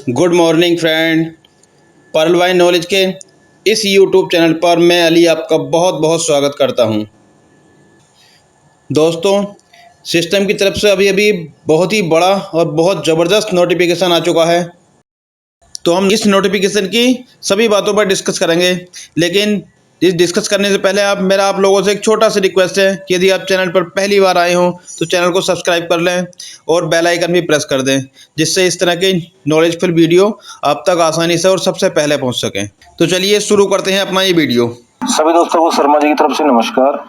Good morning friend. Pearl wine knowledge के इस YouTube channel पर मैं अली आपका बहुत बहुत स्वागत करता हूं। दोस्तों, सिस्टम की तरफ से अभी अभी बहुत ही बड़ा और बहुत ज़बरदस्त नोटिफिकेशन आ चुका है। तो हम इस नोटिफिकेशन की सभी बातों पर डिस्कस करेंगे, लेकिन इस डिस्कस करने से पहले आप लोगों से एक छोटा सा रिक्वेस्ट है कि यदि आप चैनल पर पहली बार आए हों तो चैनल को सब्सक्राइब कर लें और बेल आइकन भी प्रेस कर दें, जिससे इस तरह के नॉलेजफुल वीडियो आप तक आसानी से और सबसे पहले पहुंच सकें। तो चलिए शुरू करते हैं अपना ये वीडियो। सभी दोस्तों को शर्मा जी की तरफ से नमस्कार।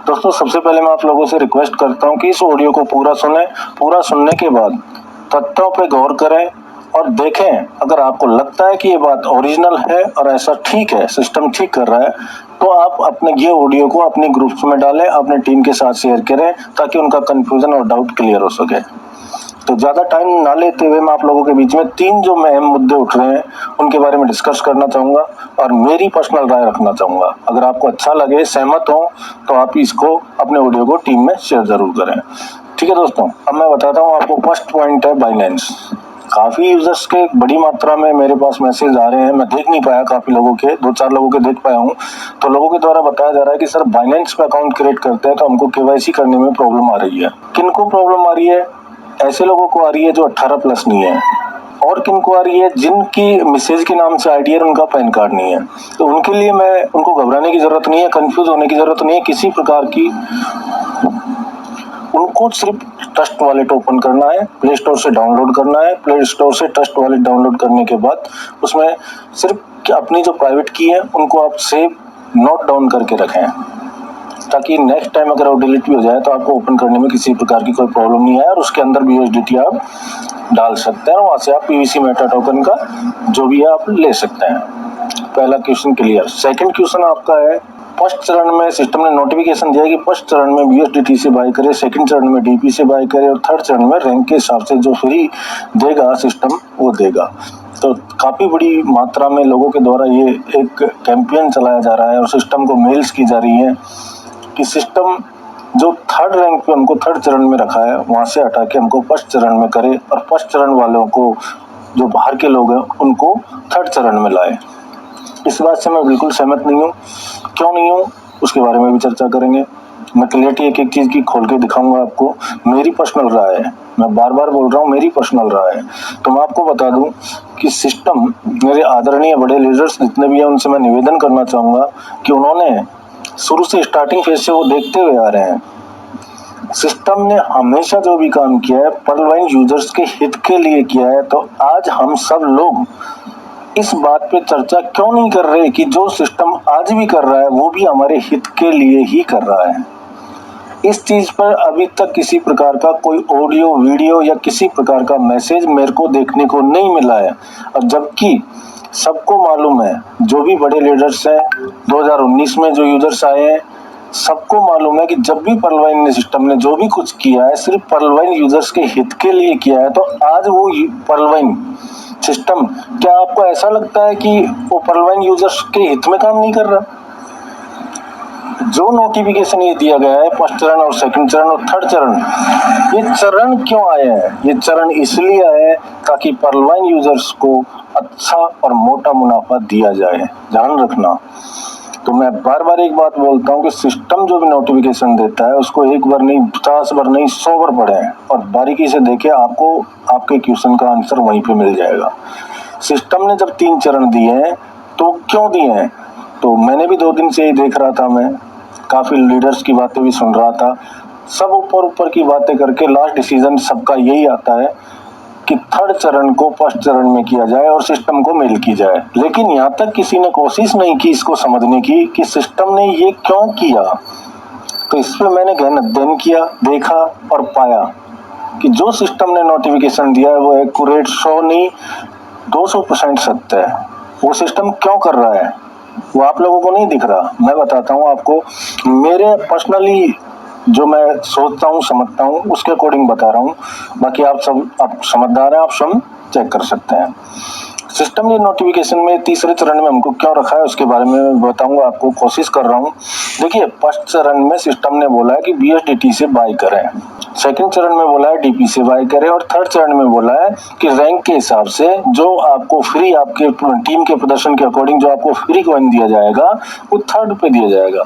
दोस्तों, सबसे पहले मैं आप लोगों से रिक्वेस्ट करता हूं कि इस ऑडियो को पूरा सुनें। पूरा सुनने के बाद तथ्यों पे गौर करें और देखें। अगर आपको लगता है कि ये बात ओरिजिनल है और ऐसा ठीक है, सिस्टम ठीक कर रहा है, तो आप अपने ये ऑडियो को अपने ग्रुप्स में डालें, अपने टीम के साथ शेयर करें, ताकि उनका कंफ्यूजन और डाउट क्लियर हो सके। तो ज्यादा टाइम ना लेते हुए मैं आप लोगों के बीच में 3 जो अहम मुद्दे उठ रहे हैं उनके बारे में डिस्कस करना चाहूंगा और मेरी पर्सनल राय रखना चाहूंगा। अगर आपको अच्छा लगे, सहमत हो, तो आप इसको अपने ऑडियो को टीम में शेयर जरूर करें। ठीक है दोस्तों, अब मैं बताता हूँ आपको। फर्स्ट पॉइंट है बाइनेंस। काफी यूजर्स के बड़ी मात्रा में मेरे पास मैसेज आ रहे हैं। मैं देख नहीं पाया, काफी लोगों के 2-4 लोगों के देख पाया हूँ। तो लोगों के द्वारा बताया जा रहा है कि सर, बाइनेंस पे अकाउंट क्रिएट करते हैं तो हमको केवाईसी करने में प्रॉब्लम आ रही है। किनको प्रॉब्लम आ रही है? ऐसे लोगों को आ रही है जो 18 प्लस नहीं है। और किनको आ रही है? जिनकी मिसेज के नाम से आईडी है, उनका पैन कार्ड नहीं है। तो उनके लिए उनको घबराने की जरूरत नहीं है, कंफ्यूज होने की जरूरत नहीं है किसी प्रकार की। उनको सिर्फ ट्रस्ट वॉलेट ओपन करना है, प्ले स्टोर से डाउनलोड करना है। प्ले स्टोर से ट्रस्ट वॉलेट डाउनलोड करने के बाद उसमें सिर्फ अपनी जो प्राइवेट की है उनको आप सेव नोट डाउन करके रखें, ताकि नेक्स्ट टाइम अगर वो डिलीट भी हो जाए तो आपको ओपन करने में किसी प्रकार की कोई प्रॉब्लम नहीं है। और उसके अंदर भी यूएसडीटी आप डाल सकते हैं, वहां से आप पीवीसी मेटा टोकन का जो भी है आप ले सकते हैं। पहला क्वेश्चन क्लियर। सेकंड क्वेश्चन आपका है, फर्स्ट चरण में सिस्टम ने नोटिफिकेशन दिया कि फर्स्ट चरण में यूएसडीटी से बाय करे, सेकंड चरण में डीपी से बाय करे और थर्ड चरण में रैंक के हिसाब से जो फ्री देगा सिस्टम वो देगा। तो काफी बड़ी मात्रा में लोगों के द्वारा ये एक कैंपेन चलाया जा रहा है और सिस्टम को मेल्स की जा रही है कि सिस्टम जो थर्ड रैंक पे हमको थर्ड चरण में रखा है वहां से हटा के हमको फर्स्ट चरण में करे और फर्स्ट चरण वालों को, जो बाहर के लोग हैं, उनको थर्ड चरण में लाए। इस बात से मैं बिल्कुल सहमत नहीं हूँ। क्यों नहीं हूँ उसके बारे में भी चर्चा करेंगे। मैं क्लियरटी एक एक चीज की खोल के दिखाऊंगा आपको। मेरी पर्सनल राय है, मैं बार बार बोल रहा हूँ, मेरी पर्सनल राय है। तो मैं आपको बता दूं कि सिस्टम, मेरे आदरणीय बड़े लीडर्स जितने भी हैं उनसे मैं निवेदन करना चाहूंगा कि उन्होंने शुरू से स्टार्टिंग फेज से वो देखते हुए आ रहे हैं। सिस्टम ने हमेशा जो भी काम किया है पर्ल वाइन यूजर्स के हित के लिए किया है। तो आज हम सब लोग इस बात पे चर्चा क्यों नहीं कर रहे कि जो सिस्टम आज भी कर रहा है वो भी हमारे हित के लिए ही कर रहा है। इस चीज पर अभी तक किसी प्रकार का कोई ऑडियो, वीडियो या किसी प्रकार का मैसेज मेरे को देखने को नहीं मिला है। और जबकि सबको मालूम है, जो भी बड़े लीडर्स हैं 2019 में जो यूजर्स आए हैं, सबको मालूम है कि जब भी पर्ल वाइन ने सिस्टम ने जो भी कुछ किया है सिर्फ पर्ल वाइन यूजर्स के हित के लिए किया है। तो आज वो पर्ल वाइन सिस्टम, क्या आपको ऐसा लगता है कि वो पर्ल वाइन यूजर्स के हित में काम नहीं कर रहा? जो नोटिफिकेशन ये दिया गया है फर्स्ट चरण और सेकंड चरण और थर्ड चरण, ये चरण क्यों आए हैं? ये चरण इसलिए आए हैं ताकि पर्ल वाइन यूजर्स को अच्छा और मोटा मुनाफा दिया जाए। ध्यान रखना। तो मैं बार बार एक बात बोलता हूँ कि सिस्टम जो भी नोटिफिकेशन देता है उसको एक बार नहीं, 50 बार नहीं, 100 बार पढ़ें और बारीकी से देखें। आपको आपके क्वेश्चन का आंसर वहीं पे मिल जाएगा। सिस्टम ने जब 3 चरण दिए हैं तो क्यों दिए हैं? तो मैंने भी 2 दिन से ही देख रहा था, मैं काफी लीडर्स की बातें भी सुन रहा था। सब ऊपर ऊपर की बातें करके लास्ट डिसीजन सबका यही आता है कि थर्ड चरण को फर्स्ट चरण में किया जाए और सिस्टम को मेल की जाए। लेकिन यहाँ तक किसी ने कोशिश नहीं की इसको समझने की कि सिस्टम ने ये क्यों किया। तो इस पे मैंने गहन अध्ययन किया, देखा और पाया कि जो सिस्टम ने नोटिफिकेशन दिया है वो एक्यूरेट 100 नहीं 200% सत्य है। वो सिस्टम क्यों कर रहा है वो आप लोगों को नहीं दिख रहा। मैं बताता हूँ आपको, मेरे पर्सनली जो मैं सोचता हूँ, समझता हूँ, उसके अकॉर्डिंग बता रहा हूँ। बाकी आप समझदार हैं, आप स्वयं चेक कर सकते हैं। सिस्टम ने नोटिफिकेशन में तीसरे चरण में हमको क्यों रखा है उसके बारे में बताऊंगा आपको, कोशिश कर रहा हूँ। देखिए, फर्स्ट चरण में सिस्टम ने बोला है कि बीएसडीटी से बाय करें। सेकंड चरण में बोला है डीपी से बाय करें, और थर्ड चरण में बोला है कि रैंक के हिसाब से जो आपको फ्री, आपके टीम के प्रदर्शन के अकॉर्डिंग जो आपको फ्री कॉइन दिया जाएगा वो थर्ड पे दिया जाएगा।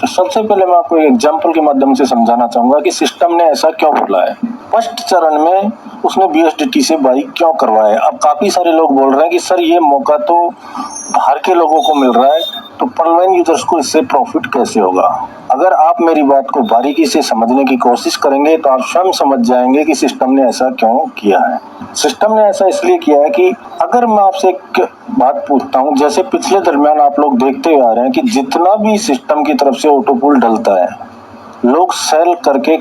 तो सबसे पहले मैं आपको एक एग्जांपल के माध्यम से समझाना चाहूंगा कि सिस्टम ने ऐसा क्यों बोला है। फर्स्ट चरण में उसने BSDT से बाई क्यों करवाया। अब काफी सारे लोग बोल रहे हैं कि सर ये मौका तो बाहर के लोगों को मिल रहा है, तो पर्लवाइन यूजर्स को इससे प्रॉफिट कैसे होगा। अगर आप मेरी बात को बारीकी से समझने की कोशिश करेंगे तो आप स्वयं समझ जाएंगे कि सिस्टम ने ऐसा क्यों किया है। सिस्टम ने ऐसा इसलिए किया है कि अगर मैं आपसे एक बात पूछता हूं, जैसे पिछले दरमियान आप लोग देखते हुए आ रहे हैं कि जितना भी सिस्टम की तरफ से ऑटोपूल डलता है, लोग सेल करके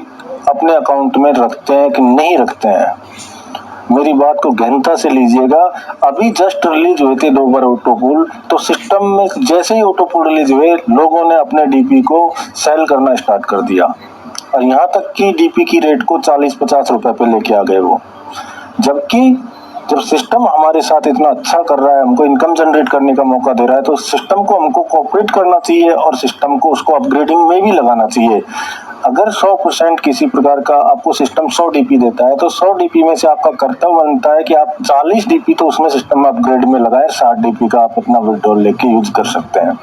अपने अकाउंट में रखते हैं कि नहीं रखते हैं। मेरी बात को गहनता से लीजिएगा। अभी जस्ट रिलीज हुए थे 2 बार ऑटोपूल, तो सिस्टम में जैसे ही ऑटोपूल रिलीज हुए लोगों ने अपने डीपी को सेल करना स्टार्ट कर दिया, और यहाँ तक कि डीपी की रेट को 40-50 रुपए पे लेके आ गए वो। जबकि जब सिस्टम हमारे साथ इतना अच्छा कर रहा है, हमको इनकम जनरेट करने का मौका दे रहा है, तो सिस्टम को हमको कोऑपरेट करना चाहिए और सिस्टम को उसको अपग्रेडिंग में भी लगाना चाहिए। अगर 100% किसी प्रकार का आपको सिस्टम 100 डीपी देता है, तो 100 डीपी में से आपका कर्तव्य बनता है कि आप 40 डीपी तो उसमें सिस्टम में अपग्रेड में लगाए, 60 डीपी का आप अपना विड्रॉल लेके यूज कर सकते हैं।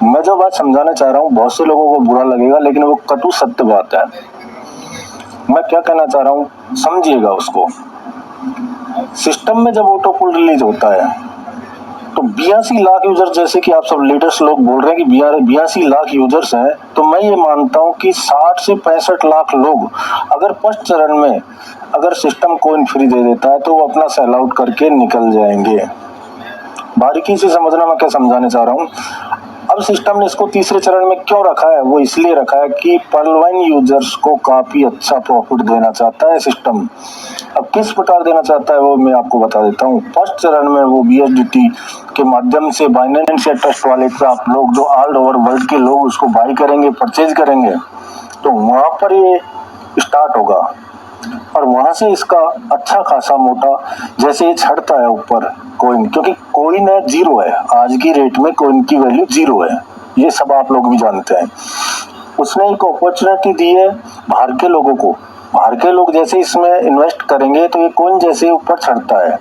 मैं जो बात समझाना चाह रहा हूँ बहुत से लोगों को बुरा लगेगा, लेकिन वो कटु सत्य बात है। मैं क्या कहना चाह रहा हूँ समझिएगा उसको। सिस्टम में जब ऑटोपूल रिलीज होता है तो 82 लाख यूजर, जैसे कि आप सब लीडर्स लोग बोल रहे हैं कि 82 लाख यूजर्स हैं, तो मैं ये मानता हूं कि 60 से 65 लाख लोग अगर फर्स्ट चरण में अगर सिस्टम कोइन फ्री दे देता है तो वो अपना सेल आउट करके निकल जाएंगे। बारीकी से समझना मैं क्या समझाने चाह रहा हूँ। अब सिस्टम ने इसको तीसरे चरण में क्यों रखा है, वो इसलिए रखा है कि पर्लवाइन यूजर्स को काफी अच्छा प्रॉफिट देना चाहता है सिस्टम। अब किस प्रकार देना चाहता है वो मैं आपको बता देता हूँ। फर्स्ट चरण में वो BSDT के माध्यम से बाइनेंस या ट्रस्ट वॉलेट पे आप लोग जो ऑल ओवर वर्ल्ड के लोग उसको बाई करेंगे, परचेज करेंगे, तो वहां पर ये स्टार्ट होगा और वहां से इसका अच्छा खासा मोटा जैसे ये चढ़ता है ऊपर कोइन, क्योंकि कोइन है जीरो है, आज की रेट में कोइन की वैल्यू जीरो है, ये सब आप लोग भी जानते हैं। उसने एक अपॉर्चुनिटी दी है बाहर के लोगों को, बाहर के लोग जैसे इसमें इन्वेस्ट करेंगे तो ये कोइन जैसे ऊपर चढ़ता है।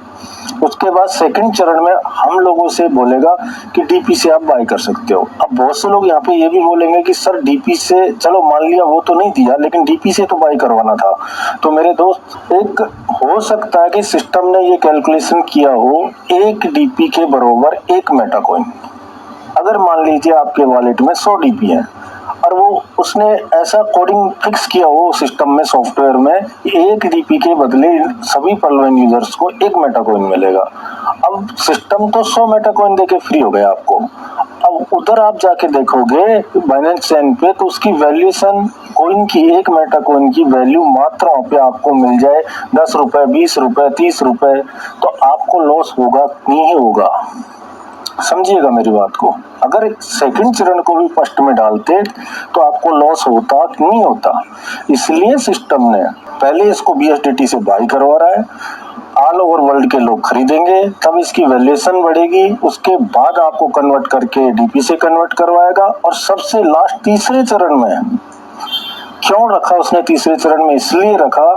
उसके बाद सेकंड चरण में हम लोगों से बोलेगा कि डीपी से आप बाय कर सकते हो। अब बहुत से लोग यहाँ पे ये भी बोलेंगे कि सर डीपी से, चलो मान लिया वो तो नहीं दिया, लेकिन डीपी से तो बाय करवाना था। तो मेरे दोस्त, एक हो सकता है कि सिस्टम ने ये कैलकुलेशन किया हो 1 डीपी के बराबर 1 मेटा कॉइन। अगर मान लीजिए आपके वॉलेट में 100 डीपी है और वो उसने ऐसा कोडिंग फिक्स किया हो सिस्टम में, सॉफ्टवेयर में, 1 डीपी के बदले सभी पर्लवाइन यूजर्स को 1 मेटा कॉइन मिलेगा। अब सिस्टम तो 100 मेटा कॉइन देके फ्री हो गया आपको। अब उधर आप जाके देखोगे बाइनेंस चेन पे, तो उसकी वैल्यूएशन कॉइन की, 1 मेटा कॉइन की वैल्यू मात्र वहां पे आपको मिल जाए 10 रुपए, 20 रुपए, 30 रुपए, तो आपको लॉस होगा नहीं होगा। समझिएगा मेरी बात को। अगर सेकंड चरण को भी फर्स्ट में डालते तो आपको लॉस होता नहीं होता। इसलिए सिस्टम ने पहले इसको BSDT से बाई करवा रहा है, ऑल ओवर वर्ल्ड के लोग खरीदेंगे, तब इसकी वैल्यूएशन बढ़ेगी, उसके बाद आपको कन्वर्ट करके डीपी से कन्वर्ट करवाएगा। और सबसे लास्ट तीसरे चरण में क्यों रखा उसने तीसरे चरण में, इसलिए रखा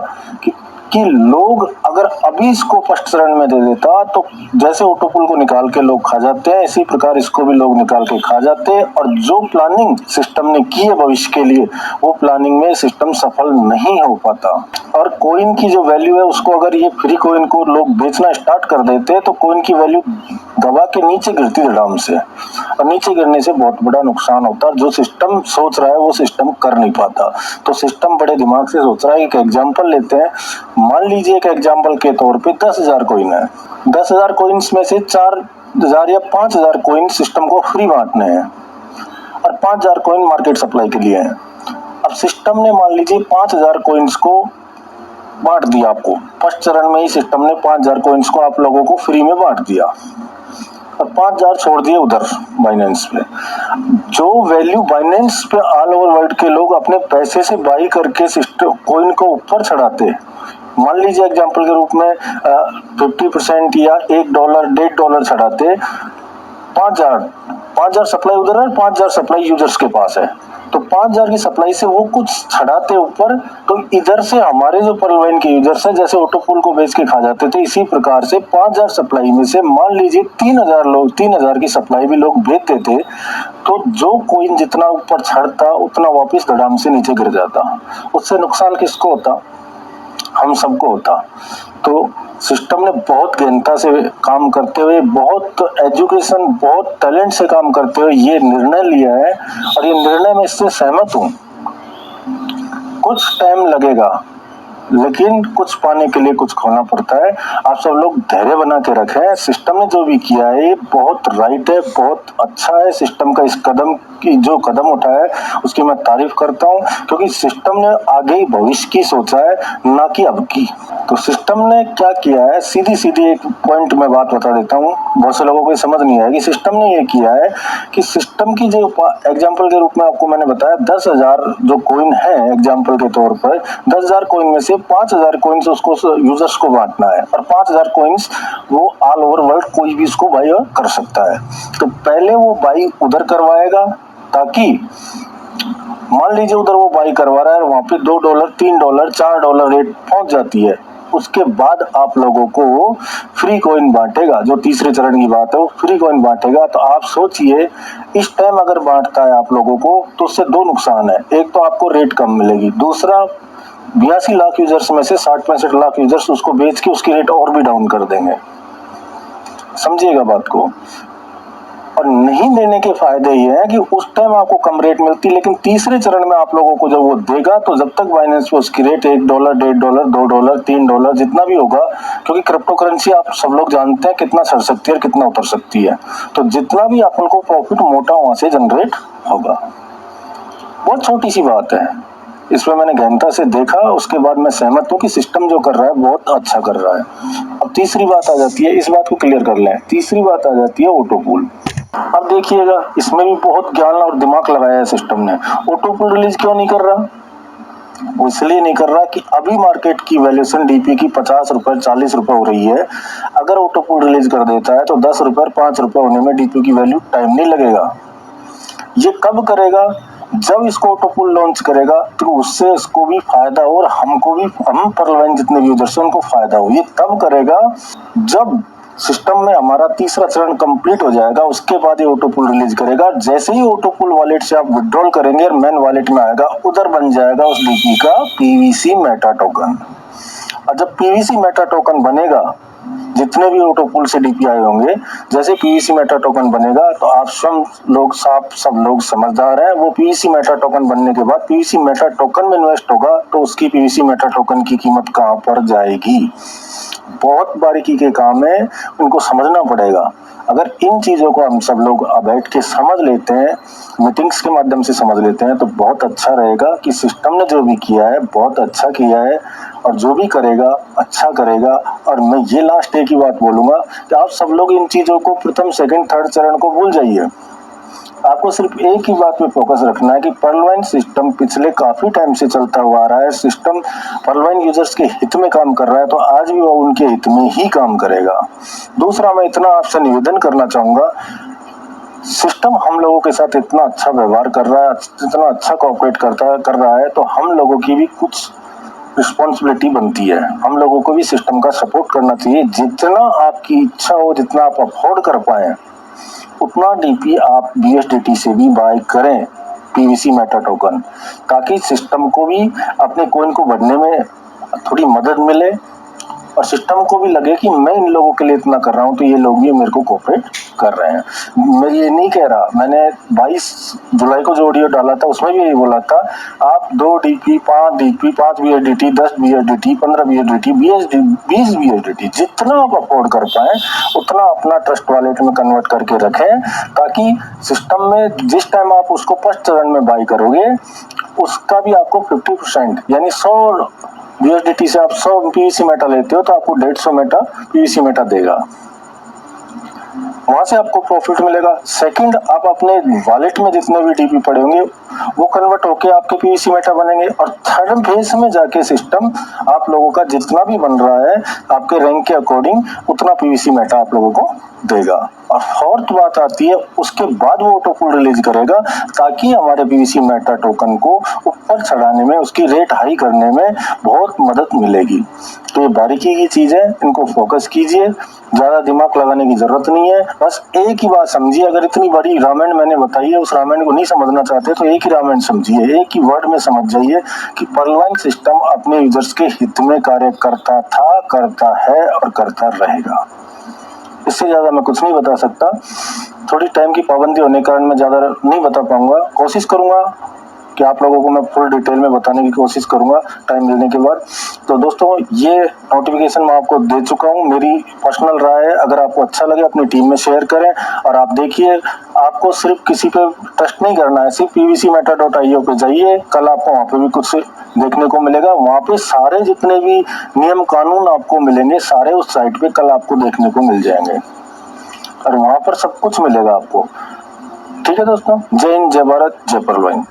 कि लोग अगर अभी इसको फर्स्ट चरण में दे देता तो जैसे ऑटोपूल को निकाल के लोग खा जाते हैं, इसी प्रकार इसको भी लोग निकाल के खा जाते हैं, और जो प्लानिंग सिस्टम ने की है भविष्य के लिए, वो प्लानिंग में सिस्टम सफल नहीं हो पाता। और कोइन की जो वैल्यू है उसको अगर ये फ्री कोइन को लोग बेचना स्टार्ट कर देते तो कोइन की वैल्यू दबा के नीचे गिरती धड़ाम से, और नीचे गिरने से बहुत बड़ा नुकसान होता है। जो सिस्टम सोच रहा है वो सिस्टम कर नहीं पाता। तो सिस्टम बड़े दिमाग से सोच रहा है। एक एग्जांपल लेते हैं, मान लीजिए एक एग्जांपल के तौर पे 10,000 कोइन है, 10,000 कोइंस में से 4,000 या 5,000 कोइन सिस्टम को फ्री बांटने हैं और 5,000 कोइन मार्केट सप्लाई के लिए हैं। अब सिस्टम ने मान लीजिए 5,000 कोइंस को बांट दिया आपको, फर्स्ट चरण में ही सिस्टम ने 5,000 कोइंस को आप लोगों को फ्री में बांट दिया और 5,000 छोड़ दिए उधर बाइनेंस पे। जो वैल्यू बाइनेंस पे ऑल ओवर वर्ल्ड के लोग अपने पैसे से बाई करके सिस्टम कोइन को ऊपर चढ़ाते, मान लीजिए एग्जांपल के रूप में 50% या $1, $1.5 चढ़ाते, 5,000 सप्लाई उधर है, 5,000 सप्लाई यूजर्स के पास है, तो 5000 की सप्लाई से वो कुछ चढ़ाते ऊपर, तो इधर से हमारे जो पर्लवाइन के यूजर्स है जैसे ऑटोपूल को बेच के खा जाते थे, इसी प्रकार से 5000 सप्लाई में से मान लीजिए 3000 की सप्लाई भी लोग बेचते थे, तो जो कोइन जितना ऊपर चढ़ता उतना वापस धड़ाम से नीचे गिर जाता। उससे नुकसान किसको होता? हम सबको होता। तो सिस्टम ने बहुत गहनता से काम करते हुए, बहुत एजुकेशन, बहुत टैलेंट से काम करते हुए ये निर्णय लिया है, और ये निर्णय में इससे सहमत हूँ। कुछ टाइम लगेगा, लेकिन कुछ पाने के लिए कुछ खोना पड़ता है। आप सब लोग धैर्य बना के रखें। सिस्टम ने जो भी किया है ये बहुत राइट है, बहुत अच्छा है। सिस्टम का इस कदम की जो कदम उठाया है उसकी मैं तारीफ करता हूँ, क्योंकि सिस्टम ने आगे ही भविष्य की सोचा है, ना कि अब की। तो सिस्टम ने क्या किया है, सीधी सीधी एक पॉइंट में बात बता देता हूँ, बहुत से लोगों को समझ नहीं आएगी। सिस्टम ने ये किया है कि सिस्टम की जो एग्जाम्पल के रूप में आपको मैंने बताया 10,000 जो कॉइन है, एग्जाम्पल के तौर पर 10,000 कॉइन में से 5,000 कॉइन्स उसको यूजर्स को बांटना है, और 5,000 कॉइन्स वो ऑल ओवर वर्ल्ड कोई भी इसको बाई कर सकता है। तो पहले वो बाई उधर करवाएगा, ताकि मान लीजिए उधर वो बाई करवा रहा है और वहां पे $2, $3, $4 रेट पहुंच जाती है, उसके बाद आप लोगों को फ्री कॉइन बांटेगा। जो तीसरे चरण की बात है वो फ्री कॉइन बांटेगा। तो आप सोचिए, इस टाइम अगर बांटता है आप लोगों को तो उससे दो नुकसान है। एक तो आपको रेट कम मिलेगी, दूसरा 82 लाख यूजर्स में से 60-65 लाख यूजर्स उसको बेच के उसकी रेट और भी डाउन कर देंगे। समझिएगा बात को। और नहीं देने के फायदे ये हैं कि उस टाइम आपको कम रेट मिलती, लेकिन तीसरे चरण में आप लोगों को जब वो देगा तो जब तक बाइनेंस पे उसकी रेट $1, $1.5, $2, $3 जितना भी होगा, क्योंकि क्रिप्टो करेंसी आप सब लोग जानते हैं कितना चढ़ सकती है और कितना उतर सकती है, तो जितना भी अपन को प्रॉफिट मोटा वहां से जनरेट होगा। बहुत छोटी सी बात है, इसमें मैंने गहनता से देखा, उसके बाद मैं सहमत हूँ कि सिस्टम जो कर रहा है बहुत अच्छा कर रहा है। अब तीसरी बात आ जाती है, इस बात को क्लियर कर लें, तीसरी बात आ जाती है ऑटोपूल। अब देखिएगा, इसमें भी बहुत ज्ञान और दिमाग लगाया है सिस्टम ने। ऑटोपूल रिलीज क्यों नहीं कर रहा? वो इसलिए नहीं कर रहा कि अभी मार्केट की वैल्यूएशन डीपी की ₹50, ₹40 हो रही है। अगर ऑटोपूल रिलीज कर देता है तो ₹10 और ₹5 होने में डीपी की वैल्यू टाइम नहीं लगेगा। ये कब करेगा? जब इसको ऑटोपूल लॉन्च करेगा तो उससे इसको भी फायदा हो और हमको भी, हम पर्लवाइन जितने भी यूजर्स हैं उनको फायदा हो। ये तब करेगा जब सिस्टम में हमारा तीसरा चरण कंप्लीट हो जाएगा, उसके बाद ये ऑटोपूल रिलीज करेगा। जैसे ही ऑटोपूल वॉलेट से आप विड्रॉल करेंगे और मेन वॉलेट में आएगा, उधर बन जाएगा उस डीपी का पीवीसी मेटा टोकन। और जब पीवीसी मेटा टोकन बनेगा, जितने भी ऑटोपूल से डीपी आए होंगे, जैसे पीवीसी मेटा टोकन बनेगा तो आप सब लोग समझदार हैं, वो पीवीसी मेटा टोकन बनने के बाद पीवीसी मेटा टोकन में इन्वेस्ट होगा तो उसकी पीवीसी मेटा टोकन की कीमत कहां पर जाएगी। बहुत बारीकी के काम है, उनको समझना पड़ेगा। अगर इन चीजों को हम सब लोग बैठ के समझ लेते हैं, मीटिंग्स के माध्यम से समझ लेते हैं, तो बहुत अच्छा रहेगा कि सिस्टम ने जो भी किया है बहुत अच्छा किया है, और जो भी करेगा अच्छा करेगा। और मैं ये लास्ट एक ही बात बोलूंगा कि आप सब लोग इन चीजों को प्रथम, सेकंड, थर्ड चरण को भूल जाइए। आपको सिर्फ एक ही बात पे फोकस रखना है कि पर्लवाइन सिस्टम पिछले काफी टाइम से चलता हुआ आ रहा है। सिस्टम पर्लवाइन यूजर्स के हित में काम कर रहा है, तो आज भी वो उनके हित में ही काम करेगा। दूसरा, मैं इतना आपसे निवेदन करना चाहूंगा, सिस्टम हम लोगों के साथ इतना अच्छा व्यवहार कर रहा है, इतना अच्छा कोऑपरेट कर रहा है, तो हम लोगों की भी कुछ रिस्पॉन्सिबिलिटी बनती है। हम लोगों को भी सिस्टम का सपोर्ट करना चाहिए। जितना आपकी इच्छा हो, जितना आप अफोर्ड कर पाए, उतना डीपी आप BSDT से भी बाय करें, पीवीसी मेटा टोकन, ताकि सिस्टम को भी अपने कॉइन को बढ़ने में थोड़ी मदद मिले और सिस्टम को भी लगे कि मैं इन लोगों के लिए इतना कर रहा हूं तो ये लोग भी मेरे को कोऑपरेट कर रहे हैं। मैं ये नहीं कह रहा, मैंने 22 जुलाई को जो ऑडियो डाला था उसमें भी यही बोला था, आप 2 DP, 5 DP, 5 BSDT, 10 BSDT, 15 BSDT, 20 BSDT, जितना आप अफोर्ड कर पाए उतना अपना ट्रस्ट वॉलेट में कन्वर्ट करके रखें, ताकि सिस्टम में जिस टाइम आप उसको फर्स्ट चरण में बाई करोगे उसका भी आपको 50%, यानी 100 BSDT से आप 100 पीवीसी मेटा लेते हो तो आपको 150 मेटा पीवीसी मेटा देगा, वहां से आपको प्रॉफिट मिलेगा। सेकंड, आप अपने वॉलेट में जितने भी डीपी पड़े होंगे वो कन्वर्ट होके आपके पीवीसी मेटा बनेंगे। और थर्ड फेज में जाके सिस्टम आप लोगों का जितना भी बन रहा है आपके रैंक के अकॉर्डिंग उतना पीवीसी मेटा आप लोगों को देगा। और फोर्थ बात आती है, उसके बाद वो ऑटो पुल रिलीज करेगा ताकि हमारे पीवीसी मेटा टोकन को ऊपर चढ़ाने में, उसकी रेट हाई करने में बहुत मदद मिलेगी। तो ये बारीकी की चीज है, इनको फोकस कीजिए, ज्यादा दिमाग लगाने की जरूरत नहीं है। बस एक ही बात समझिए, अगर इतनी बड़ी रामायण मैंने बताई है, उस रामायण को नहीं समझना चाहते तो एक ही रामायण समझिए, एक ही वर्ड में समझ जाइए कि पर्लवाइन सिस्टम अपने यूजर्स के हित में कार्य करता था, करता है और करता रहेगा। इससे ज्यादा मैं कुछ नहीं बता सकता। थोड़ी टाइम की पाबंदी होने के कारण मैं ज्यादा नहीं बता पाऊंगा। कोशिश करूंगा कि आप लोगों को मैं फुल डिटेल में बताने की कोशिश करूंगा टाइम मिलने के बाद। तो दोस्तों, ये नोटिफिकेशन मैं आपको दे चुका हूं, मेरी पर्सनल राय है। अगर आपको अच्छा लगे अपनी टीम में शेयर करें और आप देखिए। आपको सिर्फ किसी पे ट्रस्ट नहीं करना है, सिर्फ pvcmeta.io पे जाइए, कल आपको वहाँ पे भी कुछ देखने को मिलेगा। वहाँ पे सारे जितने भी नियम कानून आपको मिलेंगे, सारे उस साइट पे कल आपको देखने को मिल जाएंगे और वहाँ पर सब कुछ मिलेगा आपको। ठीक है दोस्तों, जय हिंद, जय भारत, जय पर्लवाइन।